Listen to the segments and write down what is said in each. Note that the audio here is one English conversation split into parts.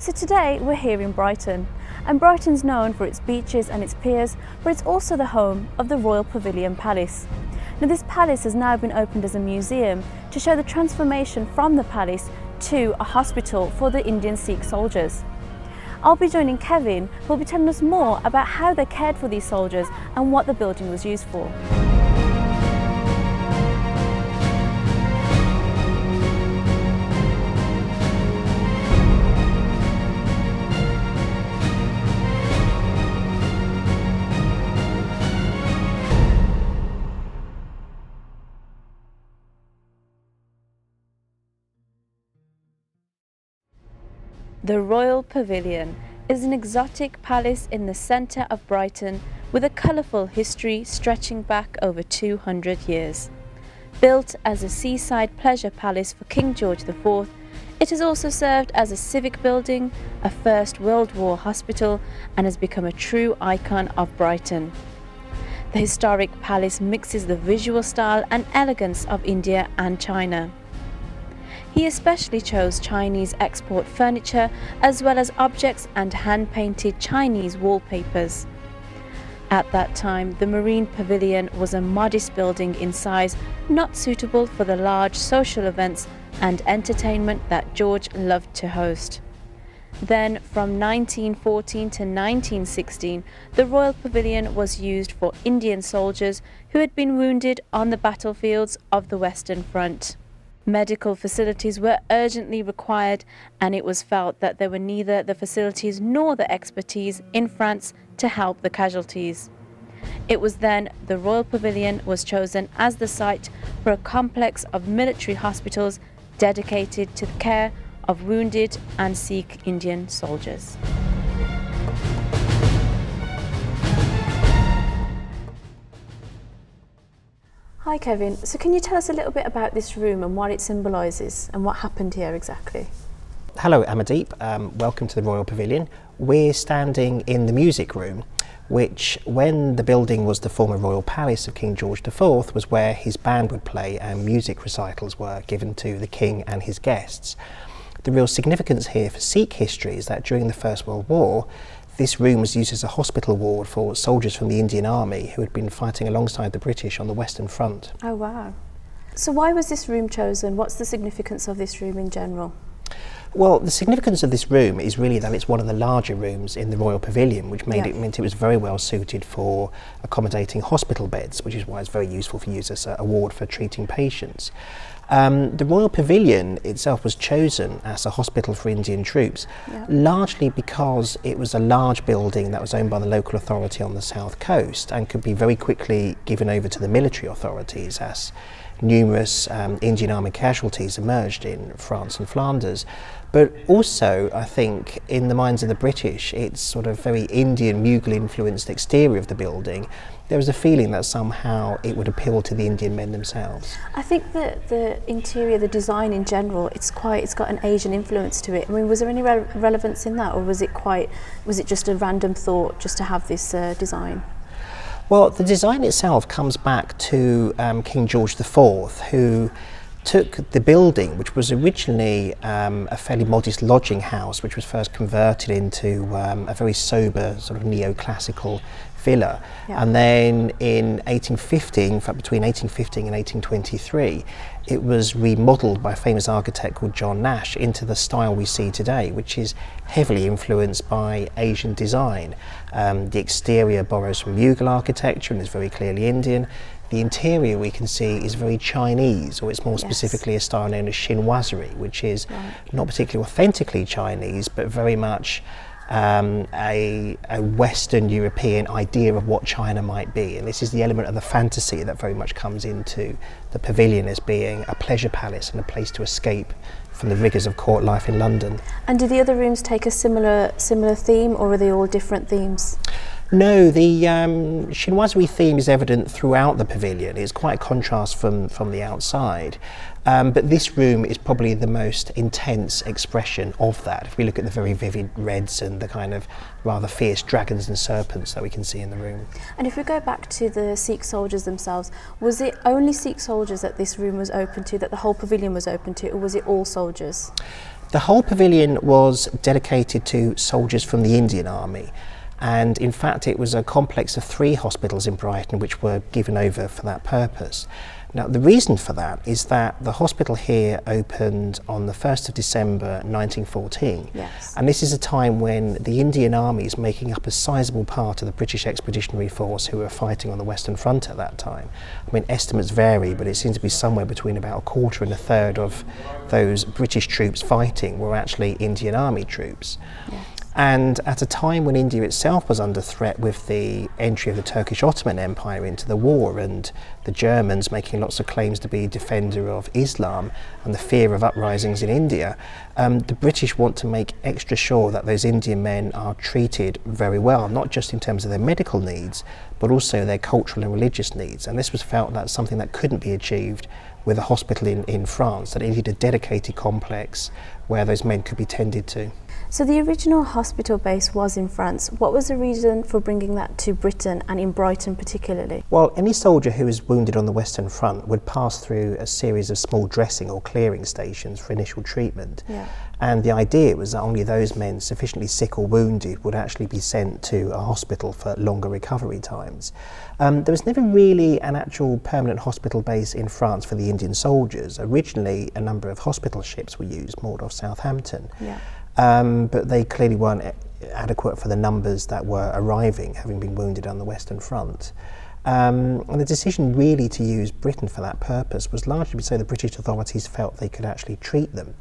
So today we're here in Brighton, and Brighton's known for its beaches and its piers, but it's also the home of the Royal Pavilion Palace. Now this palace has now been opened as a museum to show the transformation from the palace to a hospital for the Indian Sikh soldiers. I'll be joining Kevin, who will be telling us more about how they cared for these soldiers and what the building was used for. The Royal Pavilion is an exotic palace in the centre of Brighton with a colourful history stretching back over 200 years. Built as a seaside pleasure palace for King George IV, it has also served as a civic building, a First World War hospital, and has become a true icon of Brighton. The historic palace mixes the visual style and elegance of India and China. He especially chose Chinese export furniture as well as objects and hand-painted Chinese wallpapers. At that time, the Marine Pavilion was a modest building in size, not suitable for the large social events and entertainment that George loved to host. Then, from 1914 to 1916, the Royal Pavilion was used for Indian soldiers who had been wounded on the battlefields of the Western Front. Medical facilities were urgently required, and it was felt that there were neither the facilities nor the expertise in France to help the casualties. It was then the Royal Pavilion was chosen as the site for a complex of military hospitals dedicated to the care of wounded and Sikh Indian soldiers. Hi Kevin, so can you tell us a little bit about this room and what it symbolises and what happened here exactly? Hello Amadeep, welcome to the Royal Pavilion. We're standing in the music room, which when the building was the former royal palace of King George IV was where his band would play and music recitals were given to the king and his guests. The real significance here for Sikh history is that during the First World War, this room was used as a hospital ward for soldiers from the Indian Army who had been fighting alongside the British on the Western Front. Oh wow. So why was this room chosen? What's the significance of this room in general? Well, the significance of this room is really that it's one of the larger rooms in the Royal Pavilion, which meant it was very well suited for accommodating hospital beds, which is why it's very useful for use as a ward for treating patients. The Royal Pavilion itself was chosen as a hospital for Indian troops, largely because it was a large building that was owned by the local authority on the south coast and could be very quickly given over to the military authorities as numerous Indian Army casualties emerged in France and Flanders. But also, I think, in the minds of the British, its sort of very Indian Mughal-influenced exterior of the building, there was a feeling that somehow it would appeal to the Indian men themselves. I think that the interior, the design in general, it's got an Asian influence to it. I mean, was there any relevance in that, or was it just a random thought just to have this design? Well, the design itself comes back to King George IV, who took the building, which was originally a fairly modest lodging house, which was first converted into a very sober sort of neoclassical villa. And then in 1850, in fact between 1850 and 1823, it was remodelled by a famous architect called John Nash into the style we see today, which is heavily influenced by Asian design. The exterior borrows from Mughal architecture and is very clearly Indian. The interior we can see is very Chinese, or it's more specifically a style known as chinoiserie, which is not particularly authentically Chinese, but very much a Western European idea of what China might be. And this is the element of the fantasy that very much comes into the pavilion as being a pleasure palace and a place to escape from the rigours of court life in London. And do the other rooms take a similar theme, or are they all different themes? No, the chinoiserie theme is evident throughout the pavilion. It's quite a contrast from the outside. But this room is probably the most intense expression of that. If we look at the very vivid reds and the kind of rather fierce dragons and serpents that we can see in the room. And if we go back to the Sikh soldiers themselves, was it only Sikh soldiers that this room was open to, that the whole pavilion was open to, or was it all soldiers? The whole pavilion was dedicated to soldiers from the Indian Army, and in fact it was a complex of 3 hospitals in Brighton which were given over for that purpose. Now the reason for that is that the hospital here opened on the 1st of December 1914, yes. And this is a time when the Indian Army is making up a sizable part of the British Expeditionary Force who were fighting on the Western Front at that time. I mean, estimates vary, but it seems to be somewhere between about a quarter and a third of those British troops fighting were actually Indian Army troops. Yes. And at a time when India itself was under threat with the entry of the Turkish Ottoman Empire into the war and the Germans making lots of claims to be defender of Islam and the fear of uprisings in India, the British want to make extra sure that those Indian men are treated very well, not just in terms of their medical needs, but also their cultural and religious needs. And this was felt that something that couldn't be achieved with a hospital in France, that it needed a dedicated complex where those men could be tended to. So the original hospital base was in France. What was the reason for bringing that to Britain and in Brighton particularly? Well, any soldier who was wounded on the Western Front would pass through a series of small dressing or clearing stations for initial treatment. Yeah. And the idea was that only those men sufficiently sick or wounded would actually be sent to a hospital for longer recovery times. There was never really an actual permanent hospital base in France for the Indian soldiers. Originally, a number of hospital ships were used, moored off Southampton. Yeah. But they clearly weren't adequate for the numbers that were arriving, having been wounded on the Western Front. And the decision really to use Britain for that purpose was largely so the British authorities felt they could actually treat them.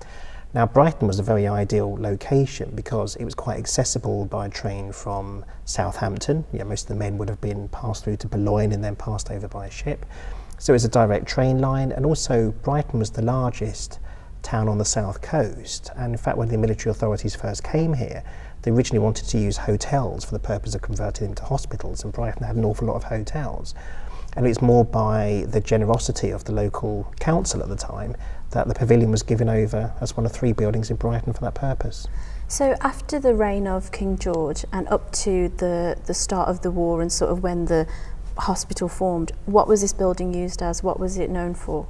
Now, Brighton was a very ideal location because it was quite accessible by train from Southampton. Most of the men would have been passed through to Boulogne and then passed over by a ship. So it was a direct train line, and also Brighton was the largest town on the south coast. And in fact, when the military authorities first came here, they originally wanted to use hotels for the purpose of converting them to hospitals, and Brighton had an awful lot of hotels. And it's more by the generosity of the local council at the time that the pavilion was given over as one of 3 buildings in Brighton for that purpose. So after the reign of King George and up to the start of the war and sort of when the hospital formed, what was this building used as? What was it known for?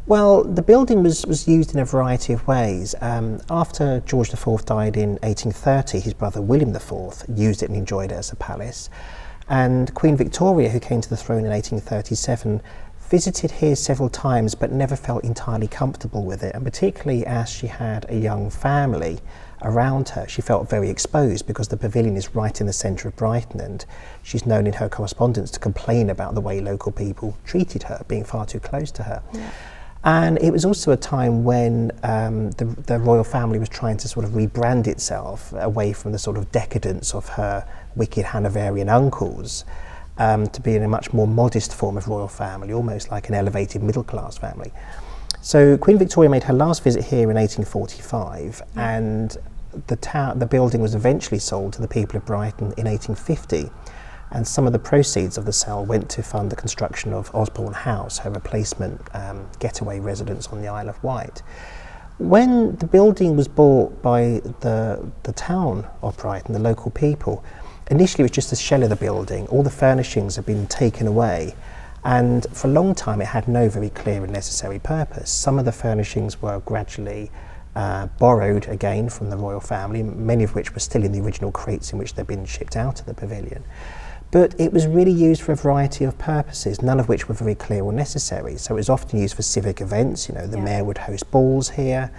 Well, the building was used in a variety of ways. After George IV died in 1830, his brother William IV used it and enjoyed it as a palace. And Queen Victoria, who came to the throne in 1837, visited here several times but never felt entirely comfortable with it, and particularly as she had a young family around her, she felt very exposed because the pavilion is right in the centre of Brighton, and she's known in her correspondence to complain about the way local people treated her, being far too close to her. Yeah. And it was also a time when the royal family was trying to sort of rebrand itself away from the sort of decadence of her wicked Hanoverian uncles to be in a much more modest form of royal family, almost like an elevated middle-class family. So Queen Victoria made her last visit here in 1845, and the building was eventually sold to the people of Brighton in 1850. And some of the proceeds of the sale went to fund the construction of Osborne House, her replacement getaway residence on the Isle of Wight. When the building was bought by the town of Brighton, the local people, initially it was just a shell of the building. All the furnishings had been taken away, and for a long time it had no very clear and necessary purpose. Some of the furnishings were gradually borrowed again from the royal family, many of which were still in the original crates in which they'd been shipped out of the pavilion. But it was really used for a variety of purposes, none of which were very clear or necessary. So it was often used for civic events. The mayor would host balls here.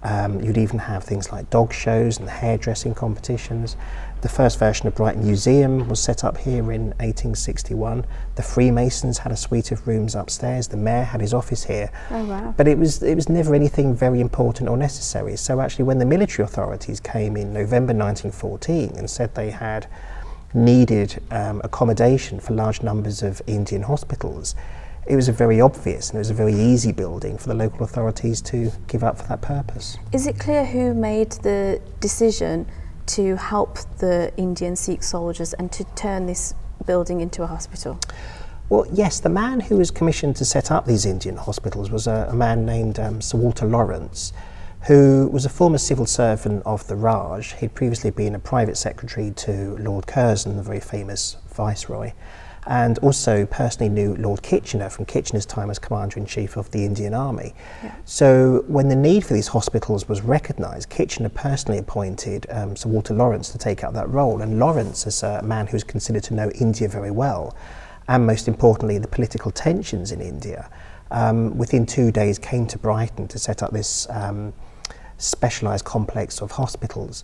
You'd even have things like dog shows and hairdressing competitions. The first version of Brighton Museum was set up here in 1861. The Freemasons had a suite of rooms upstairs. The mayor had his office here. Oh, wow. But it was never anything very important or necessary. So actually when the military authorities came in November 1914 and said they had needed accommodation for large numbers of Indian hospitals, it was a very obvious and it was a very easy building for the local authorities to give up for that purpose. Is it clear who made the decision to help the Indian Sikh soldiers and to turn this building into a hospital? Well, yes, the man who was commissioned to set up these Indian hospitals was a man named Sir Walter Lawrence, who was a former civil servant of the Raj. He'd previously been a private secretary to Lord Curzon, the very famous viceroy. and also personally knew Lord Kitchener from Kitchener's time as Commander-in-Chief of the Indian Army. Yeah. So when the need for these hospitals was recognised, Kitchener personally appointed Sir Walter Lawrence to take up that role, and Lawrence, as a man who is considered to know India very well, and most importantly the political tensions in India, within 2 days came to Brighton to set up this specialised complex of hospitals.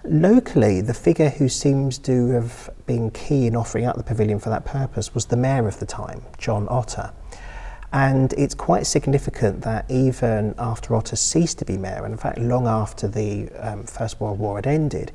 Locally, the figure who seems to have been key in offering up the pavilion for that purpose was the mayor of the time, John Otter. And it's quite significant that even after Otter ceased to be mayor, and in fact long after the First World War had ended,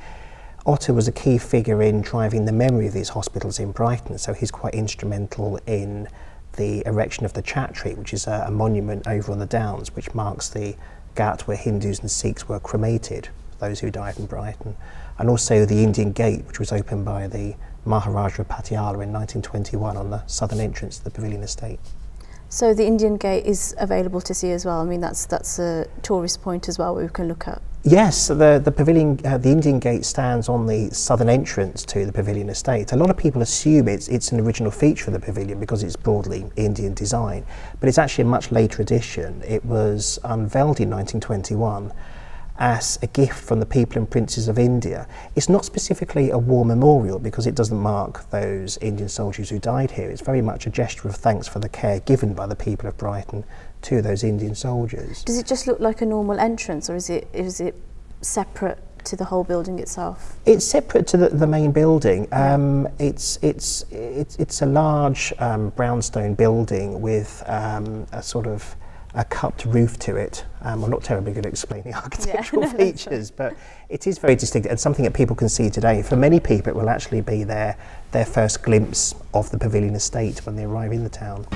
Otter was a key figure in driving the memory of these hospitals in Brighton, so he's quite instrumental in the erection of the Chhatri, which is a monument over on the Downs, which marks the ghat where Hindus and Sikhs were cremated, those who died in Brighton, and also the Indian Gate, which was opened by the Maharaja of Patiala in 1921 on the southern entrance to the Pavilion estate. So the Indian Gate is available to see as well. I mean, that's a tourist point as well where we can look at. Yes, the pavilion, the Indian Gate stands on the southern entrance to the Pavilion estate. A lot of people assume it's an original feature of the pavilion because it's broadly Indian design, but it's actually a much later addition. It was unveiled in 1921 as a gift from the people and princes of India. It's not specifically a war memorial because it doesn't mark those Indian soldiers who died here. It's very much a gesture of thanks for the care given by the people of Brighton to those Indian soldiers. Does it just look like a normal entrance, or is it separate to the whole building itself? It's separate to the main building. It's a large brownstone building with a sort of a cupped roof to it. I'm not terribly good at explaining architectural features, but it is very distinct and something that people can see today. For many people, it will actually be their first glimpse of the Pavilion estate when they arrive in the town.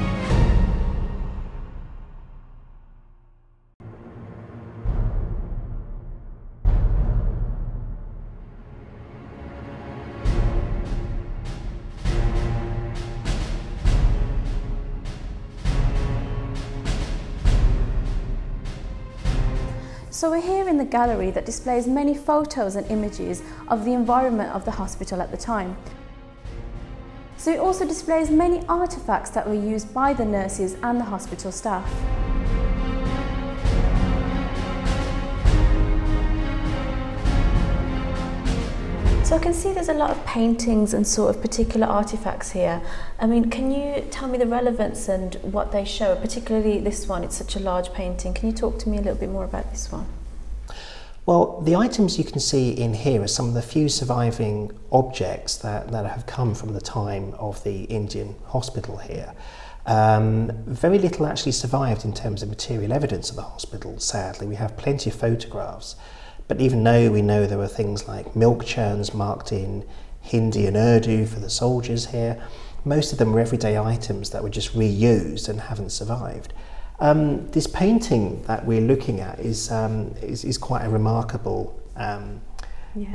So we're here in the gallery that displays many photos and images of the environment of the hospital at the time. So it also displays many artefacts that were used by the nurses and the hospital staff. So I can see there's a lot of paintings and sort of particular artefacts here. I mean, can you tell me the relevance and what they show, particularly this one? It's such a large painting. Can you talk to me a little bit more about this one? Well, the items you can see in here are some of the few surviving objects that have come from the time of the Indian hospital here. Very little actually survived in terms of material evidence of the hospital, sadly. We have plenty of photographs. But even though we know there were things like milk churns marked in Hindi and Urdu for the soldiers here, most of them were everyday items that were just reused and haven't survived. This painting that we're looking at is quite a remarkable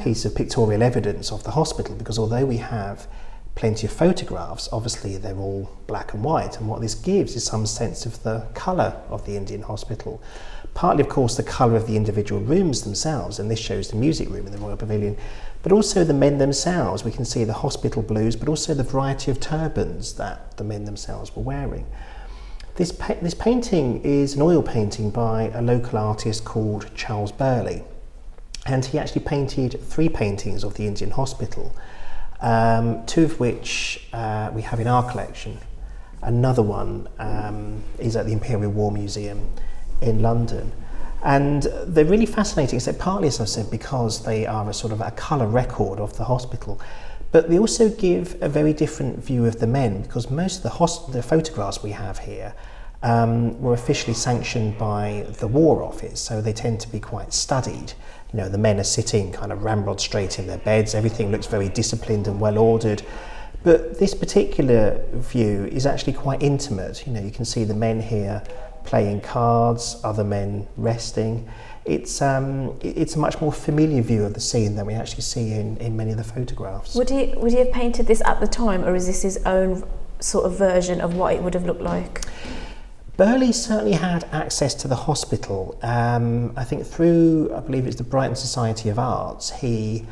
piece of pictorial evidence of the hospital, because although we have plenty of photographs, obviously they're all black and white, and what this gives is some sense of the colour of the Indian hospital. Partly, of course, the colour of the individual rooms themselves, and this shows the music room in the Royal Pavilion, but also the men themselves. We can see the hospital blues, but also the variety of turbans that the men themselves were wearing. This painting is an oil painting by a local artist called Charles Burley, and he actually painted 3 paintings of the Indian hospital, 2 of which we have in our collection. Another one is at the Imperial War Museum in London, and they're really fascinating. So partly, as I said, because they are a sort of a colour record of the hospital, but they also give a very different view of the men, because most of the photographs we have here were officially sanctioned by the War Office, so they tend to be quite studied. You know, the men are sitting kind of ramrod straight in their beds, everything looks very disciplined and well ordered. But this particular view is actually quite intimate. You know, you can see the men here playing cards, other men resting. It's a much more familiar view of the scene than we actually see in many of the photographs. Would he have painted this at the time, or is this his own sort of version of what it would have looked like? Burley certainly had access to the hospital. I think through, I believe it's the Brighton Society of Arts, he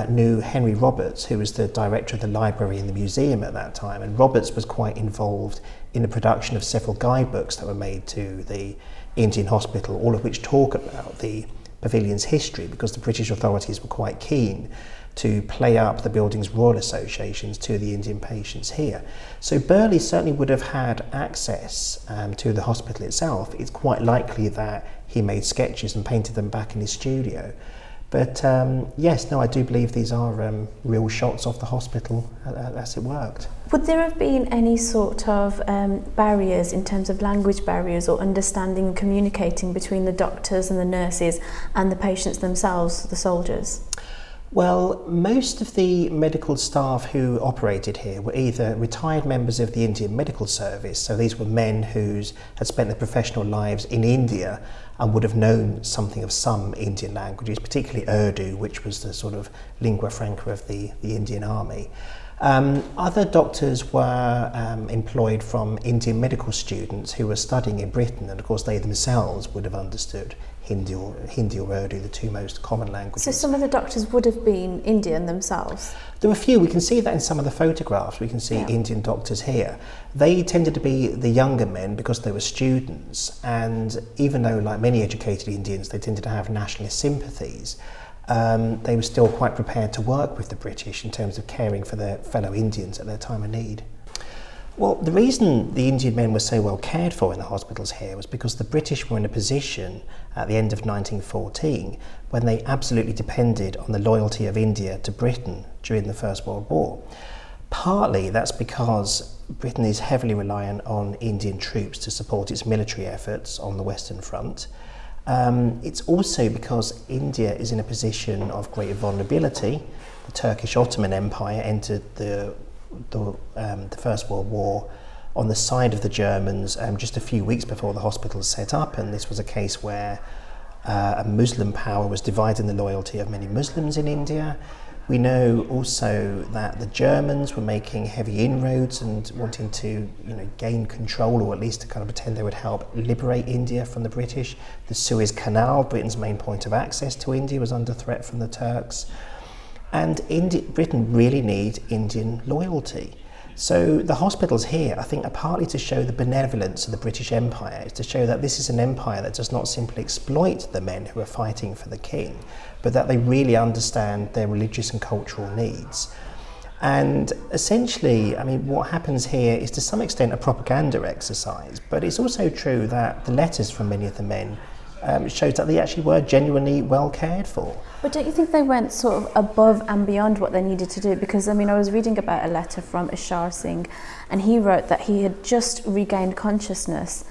knew Henry Roberts, who was the director of the library and the museum at that time, and Roberts was quite involved in the production of several guidebooks that were made to the Indian hospital, all of which talk about the pavilion's history, because the British authorities were quite keen to play up the building's royal associations to the Indian patients here. So Burghley certainly would have had access to the hospital itself. It's quite likely that he made sketches and painted them back in his studio. But yes, no, I do believe these are real shots of the hospital as it worked. Would there have been any sort of barriers in terms of language barriers or understanding and communicating between the doctors and the nurses and the patients themselves, the soldiers? Well, most of the medical staff who operated here were either retired members of the Indian Medical Service, so these were men who had spent their professional lives in India and would have known something of some Indian languages, particularly Urdu, which was the sort of lingua franca of the Indian Army. Other doctors were employed from Indian medical students who were studying in Britain, and of course they themselves would have understood Hindi or Urdu, the two most common languages. So some of the doctors would have been Indian themselves? There were a few. We can see that in some of the photographs. We can see Indian doctors here. They tended to be the younger men because they were students, and even though, like many educated Indians, they tended to have nationalist sympathies, they were still quite prepared to work with the British in terms of caring for their fellow Indians at their time of need. Well, the reason the Indian men were so well cared for in the hospitals here was because the British were in a position at the end of 1914 when they absolutely depended on the loyalty of India to Britain during the First World War. Partly that's because Britain is heavily reliant on Indian troops to support its military efforts on the Western Front. It's also because India is in a position of great vulnerability. The Turkish Ottoman Empire entered the First World War on the side of the Germans just a few weeks before the hospital was set up, and this was a case where a Muslim power was dividing the loyalty of many Muslims in India. We know also that the Germans were making heavy inroads and wanting to, gain control, or at least to kind of pretend they would help liberate India from the British. The Suez Canal, Britain's main point of access to India, was under threat from the Turks. And Britain really needs Indian loyalty. So the hospitals here, I think, are partly to show the benevolence of the British Empire. It's to show that this is an empire that does not simply exploit the men who are fighting for the king, but that they really understand their religious and cultural needs. And essentially, I mean, what happens here is to some extent a propaganda exercise, but it's also true that the letters from many of the men shows that they actually were genuinely well cared for. But don't you think they went sort of above and beyond what they needed to do? Because, I mean, I was reading about a letter from Ishar Singh, and he wrote that he had just regained consciousness,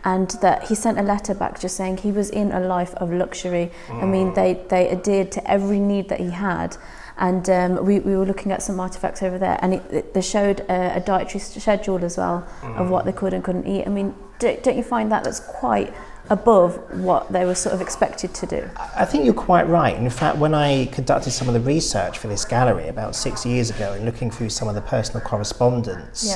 and that he sent a letter back just saying he was in a life of luxury. I mean, they adhered to every need that he had. And we were looking at some artefacts over there, and they showed a dietary schedule as well of what they could and couldn't eat. I mean, don't you find that that's quite above what they were sort of expected to do? I think you're quite right. In fact, when I conducted some of the research for this gallery about 6 years ago and looking through some of the personal correspondence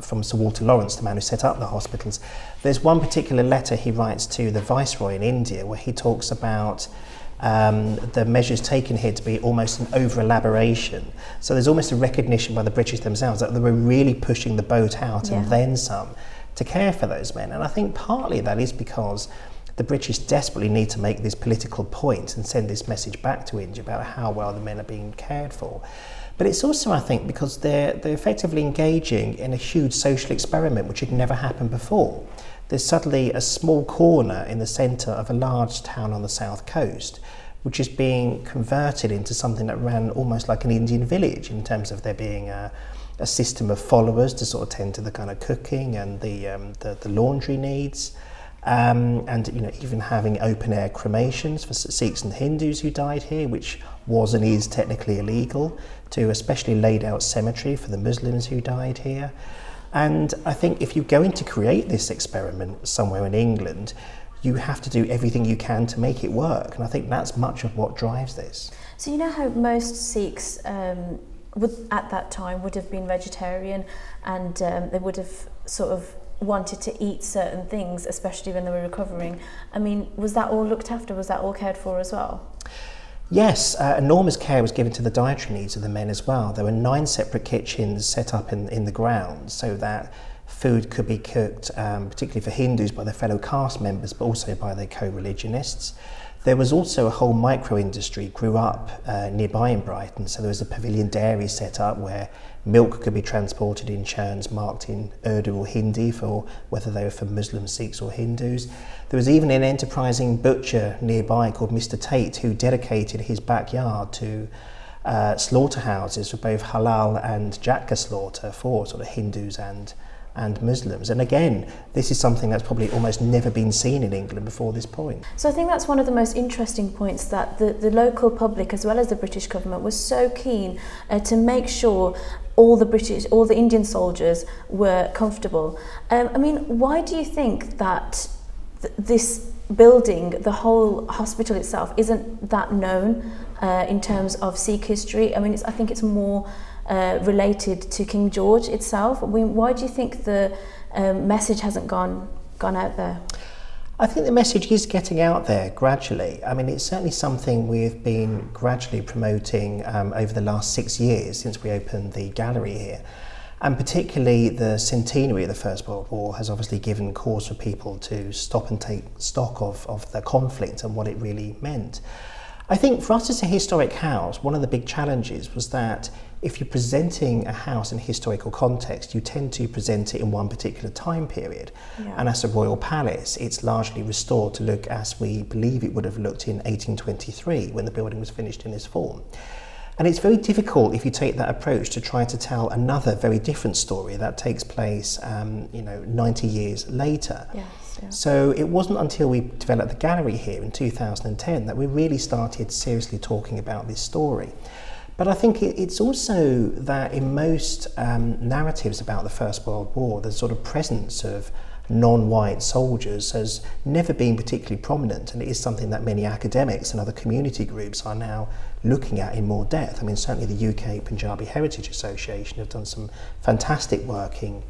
from Sir Walter Lawrence, the man who set up the hospitals, there's one particular letter he writes to the Viceroy in India where he talks about the measures taken here to be almost an over-elaboration. So there's almost a recognition by the British themselves that they were really pushing the boat out and then some to care for those men. And I think partly that is because the British desperately need to make this political point and send this message back to India about how well the men are being cared for. But it's also, I think, because they're effectively engaging in a huge social experiment which had never happened before. There's suddenly a small corner in the centre of a large town on the south coast which is being converted into something that ran almost like an Indian village in terms of there being a system of followers to sort of tend to the kind of cooking and the laundry needs, and even having open air cremations for Sikhs and Hindus who died here, which was and is technically illegal, to a specially laid out cemetery for the Muslims who died here. And I think if you're going to create this experiment somewhere in England, you have to do everything you can to make it work, and I think that's much of what drives this. So you know how most Sikhs at that time would have been vegetarian, and they would have sort of wanted to eat certain things, especially when they were recovering. I mean, was that all looked after? Was that all cared for as well? Yes, enormous care was given to the dietary needs of the men as well. There were 9 separate kitchens set up in the ground so that food could be cooked, particularly for Hindus, by their fellow caste members, but also by their co-religionists. There was also a whole micro-industry grew up nearby in Brighton. So there was a Pavilion Dairy set up where milk could be transported in churns marked in Urdu or Hindi for whether they were for Muslims, Sikhs or Hindus. There was even an enterprising butcher nearby called Mr. Tate who dedicated his backyard to slaughterhouses for both halal and jhatka slaughter for sort of Hindus and Muslims. And again, this is something that's probably almost never been seen in England before this point. So I think that's one of the most interesting points, that the local public as well as the British government was so keen to make sure all the Indian soldiers were comfortable. I mean, why do you think that this building, the whole hospital itself, isn't that known in terms of Sikh history? I mean, I think it's more related to King George itself. I mean, why do you think the message hasn't gone out there? I think the message is getting out there gradually. I mean, it's certainly something we've been gradually promoting over the last 6 years since we opened the gallery here. And particularly the centenary of the First World War has obviously given cause for people to stop and take stock of the conflict and what it really meant. I think for us as a historic house, one of the big challenges was that if you're presenting a house in a historical context, you tend to present it in one particular time period. Yeah. And as a royal palace, it's largely restored to look as we believe it would have looked in 1823 when the building was finished in this form. And it's very difficult if you take that approach to try to tell another very different story that takes place 90 years later. Yes, yeah. So it wasn't until we developed the gallery here in 2010 that we really started seriously talking about this story. But I think it's also that in most narratives about the First World War, the sort of presence of non-white soldiers has never been particularly prominent, and it is something that many academics and other community groups are now looking at in more depth. I mean, certainly the UK Punjabi Heritage Association have done some fantastic work in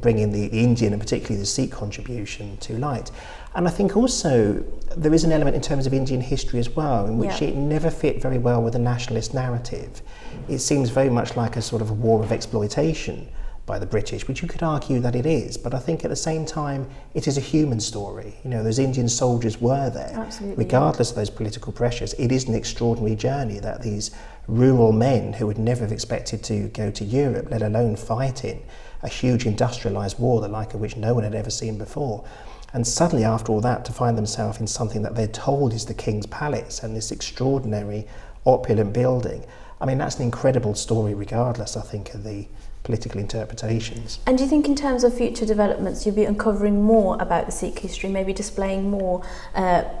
bringing the Indian and particularly the Sikh contribution to light. And I think also there is an element in terms of Indian history as well, in which it never fit very well with the nationalist narrative. It seems very much like a sort of a war of exploitation by the British, which you could argue that it is, but I think at the same time it is a human story. You know, those Indian soldiers were there. Absolutely, regardless of those political pressures. It is an extraordinary journey that these rural men who would never have expected to go to Europe, let alone fight in a huge industrialised war, the like of which no one had ever seen before. And suddenly after all that to find themselves in something that they're told is the King's Palace and this extraordinary opulent building. I mean, that's an incredible story regardless, I think, of the political interpretations. And do you think in terms of future developments you'll be uncovering more about the Sikh history, maybe displaying more,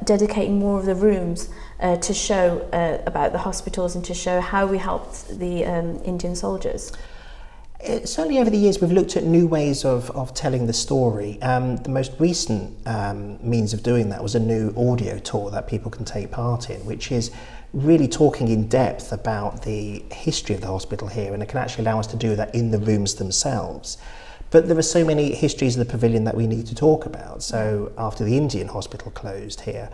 dedicating more of the rooms to show about the hospitals and to show how we helped the Indian soldiers? Certainly over the years we've looked at new ways of telling the story. The most recent means of doing that was a new audio tour that people can take part in, which is really talking in depth about the history of the hospital here, and it can actually allow us to do that in the rooms themselves. But there are so many histories of the pavilion that we need to talk about. So after the Indian hospital closed here,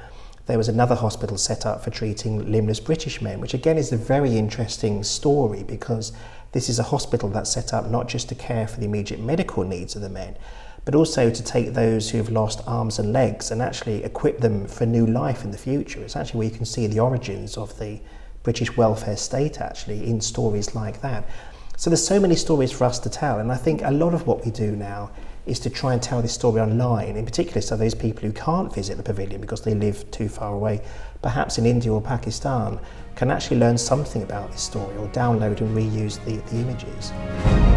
there was another hospital set up for treating limbless British men, which again is a very interesting story because this is a hospital that's set up not just to care for the immediate medical needs of the men, but also to take those who have lost arms and legs and actually equip them for new life in the future. It's actually where you can see the origins of the British welfare state actually in stories like that. So there's so many stories for us to tell, and I think a lot of what we do now is to try and tell this story online, in particular so those people who can't visit the pavilion because they live too far away, perhaps in India or Pakistan, can actually learn something about this story or download and reuse the images.